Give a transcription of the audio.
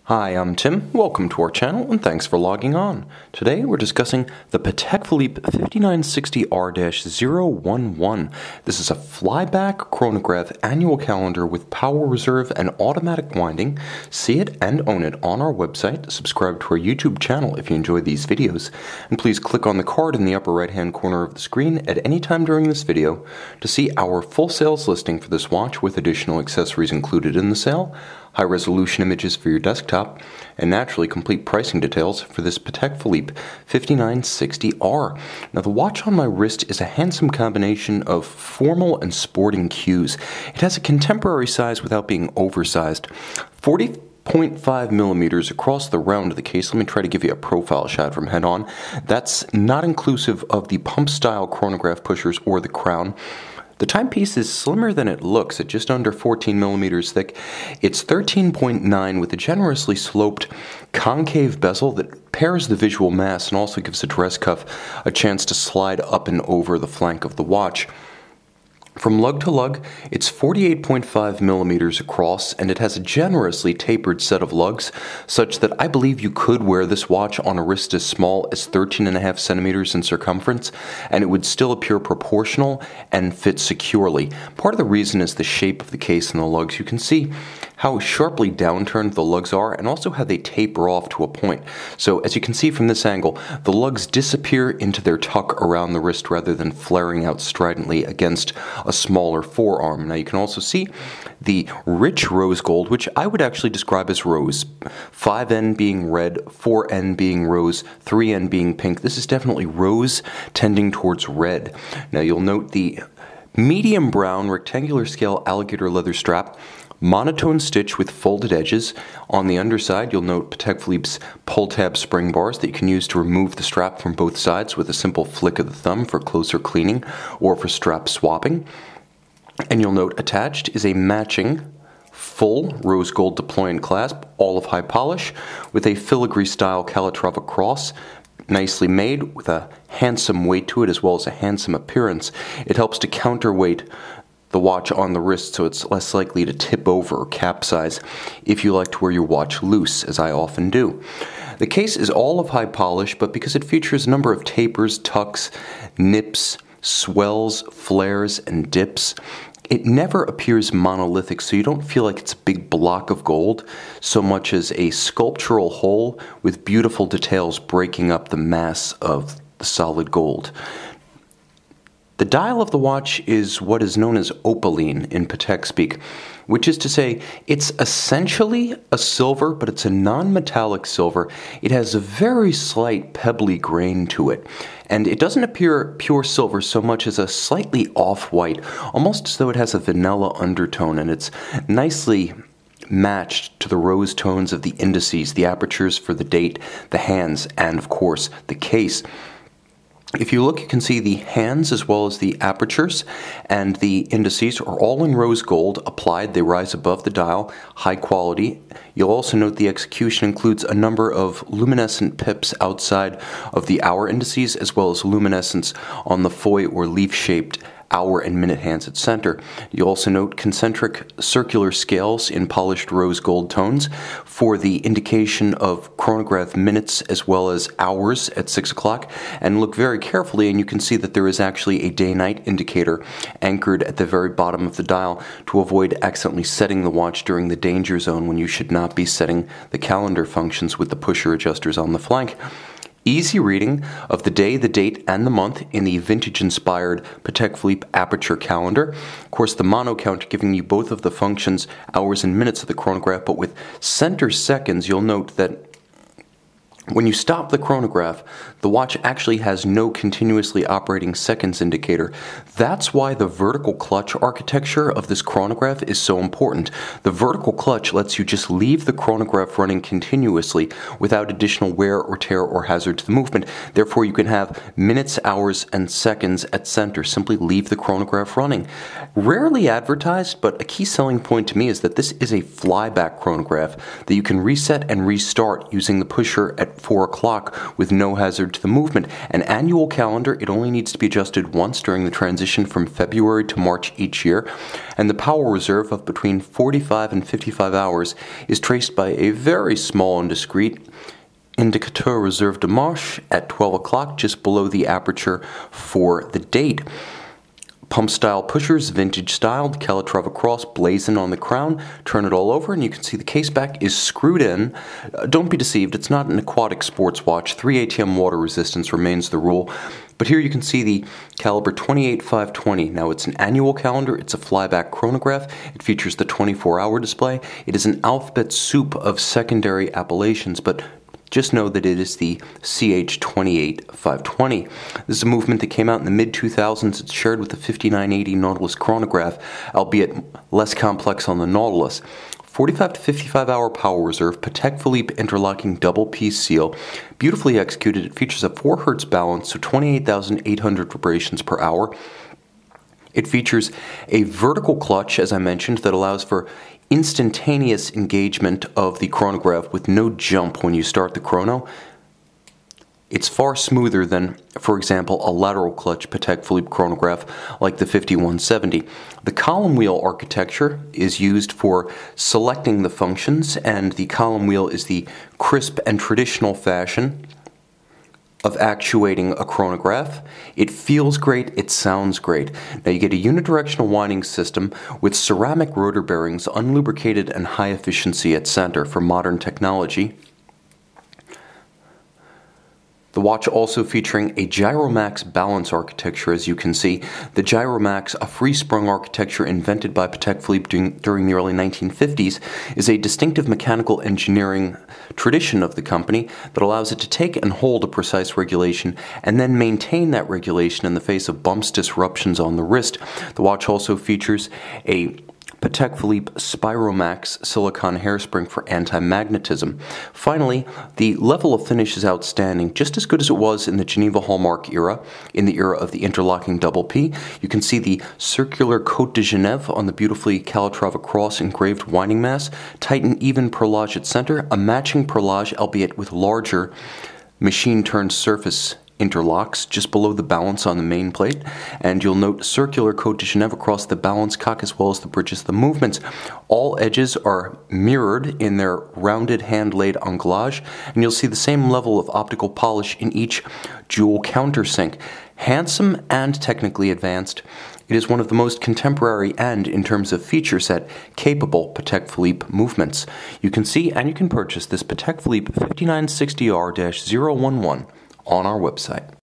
Hi, I'm Tim. Welcome to our channel and thanks for logging on. Today we're discussing the Patek Philippe 5960R-011. This is a flyback chronograph annual calendar with power reserve and automatic winding. See it and own it on our website. Subscribe to our YouTube channel if you enjoy these videos. And please click on the card in the upper right hand corner of the screen at any time during this video to see our full sales listing for this watch with additional accessories included in the sale, high-resolution images for your desktop, and naturally complete pricing details for this Patek Philippe 5960R. Now the watch on my wrist is a handsome combination of formal and sporting cues. It has a contemporary size without being oversized. 40.5 millimeters across the round of the case. Let me try to give you a profile shot from head on. That's not inclusive of the pump-style chronograph pushers or the crown. The timepiece is slimmer than it looks at just under 14 millimeters thick. It's 13.9 with a generously sloped concave bezel that pairs the visual mass and also gives the dress cuff a chance to slide up and over the flank of the watch. From lug to lug, it's 48.5 millimeters across, and it has a generously tapered set of lugs, such that I believe you could wear this watch on a wrist as small as 13.5 centimeters in circumference, and it would still appear proportional and fit securely. Part of the reason is the shape of the case and the lugs. You can see how sharply downturned the lugs are, and also how they taper off to a point. So as you can see from this angle, the lugs disappear into their tuck around the wrist rather than flaring out stridently against a smaller forearm. Now you can also see the rich rose gold, which I would actually describe as rose. 5N being red, 4N being rose, 3N being pink. This is definitely rose tending towards red. Now you'll note the medium brown rectangular scale alligator leather strap, monotone stitch with folded edges. On the underside, you'll note Patek Philippe's pull-tab spring bars that you can use to remove the strap from both sides with a simple flick of the thumb for closer cleaning or for strap swapping. And you'll note attached is a matching full rose gold deployant clasp, all of high polish, with a filigree style Calatrava cross, nicely made with a handsome weight to it as well as a handsome appearance. It helps to counterweight the watch on the wrist so it's less likely to tip over or capsize if you like to wear your watch loose, as I often do. The case is all of high polish, but because it features a number of tapers, tucks, nips, swells, flares, and dips, it never appears monolithic, so you don't feel like it's a big block of gold so much as a sculptural hole with beautiful details breaking up the mass of the solid gold. The dial of the watch is what is known as opaline in Patek speak, which is to say it's essentially a silver, but it's a non-metallic silver. It has a very slight pebbly grain to it, and it doesn't appear pure silver so much as a slightly off-white, almost as though it has a vanilla undertone, and it's nicely matched to the rose tones of the indices, the apertures for the date, the hands, and of course the case. If you look, you can see the hands as well as the apertures and the indices are all in rose gold applied. They rise above the dial, high quality. You'll also note the execution includes a number of luminescent pips outside of the hour indices as well as luminescence on the foy or leaf-shaped hour and minute hands at center. You also note concentric circular scales in polished rose gold tones for the indication of chronograph minutes as well as hours at 6 o'clock. And look very carefully and you can see that there is actually a day-night indicator anchored at the very bottom of the dial to avoid accidentally setting the watch during the danger zone when you should not be setting the calendar functions with the pusher adjusters on the flank. Easy reading of the day, the date, and the month in the vintage-inspired Patek Philippe aperture calendar. Of course, the mono count giving you both of the functions, hours and minutes of the chronograph, but with center seconds, you'll note that when you stop the chronograph, the watch actually has no continuously operating seconds indicator. That's why the vertical clutch architecture of this chronograph is so important. The vertical clutch lets you just leave the chronograph running continuously without additional wear or tear or hazard to the movement. Therefore, you can have minutes, hours, and seconds at center. Simply leave the chronograph running. Rarely advertised, but a key selling point to me is that this is a flyback chronograph that you can reset and restart using the pusher at at 4 o'clock with no hazard to the movement. An annual calendar, it only needs to be adjusted once during the transition from February to March each year, and the power reserve of between 45 and 55 hours is traced by a very small and discreet indicateur reserve de marche at 12 o'clock, just below the aperture for the date. Pump style pushers, vintage styled, Calatrava cross blazoned on the crown. Turn it all over and you can see the case back is screwed in. Don't be deceived, it's not an aquatic sports watch. 3 ATM water resistance remains the rule. But here you can see the caliber 28520. Now it's an annual calendar, it's a flyback chronograph, it features the 24-hour display. It is an alphabet soup of secondary appellations, but just know that it is the CH28520. This is a movement that came out in the mid-2000s. It's shared with the 5980 Nautilus chronograph, albeit less complex on the Nautilus. 45 to 55 hour power reserve, Patek Philippe interlocking double piece seal, beautifully executed. It features a 4 Hz balance, so 28,800 vibrations per hour. It features a vertical clutch, as I mentioned, that allows for instantaneous engagement of the chronograph with no jump when you start the chrono. It's far smoother than, for example, a lateral clutch Patek Philippe chronograph like the 5170. The column wheel architecture is used for selecting the functions, and the column wheel is the crisp and traditional fashion of actuating a chronograph. It feels great, it sounds great. Now you get a unidirectional winding system with ceramic rotor bearings, unlubricated and high efficiency at center for modern technology. The watch also featuring a Gyromax balance architecture, as you can see. The Gyromax, a free-sprung architecture invented by Patek Philippe during the early 1950s, is a distinctive mechanical engineering tradition of the company that allows it to take and hold a precise regulation and then maintain that regulation in the face of bumps, disruptions on the wrist. The watch also features a Patek Philippe Spiromax silicone hairspring for anti-magnetism. Finally, the level of finish is outstanding, just as good as it was in the Geneva Hallmark era, in the era of the interlocking double P. You can see the circular Côte de Genève on the beautifully Calatrava cross engraved winding mass, tight and even perlage at center, a matching perlage, albeit with larger machine-turned surface interlocks just below the balance on the main plate, and you'll note circular Côte de Genève across the balance cock as well as the bridges of the movements. All edges are mirrored in their rounded hand-laid anglage, and you'll see the same level of optical polish in each jewel countersink. Handsome and technically advanced, it is one of the most contemporary and, in terms of feature set, capable Patek Philippe movements. You can see and you can purchase this Patek Philippe 5960R-011 on our website.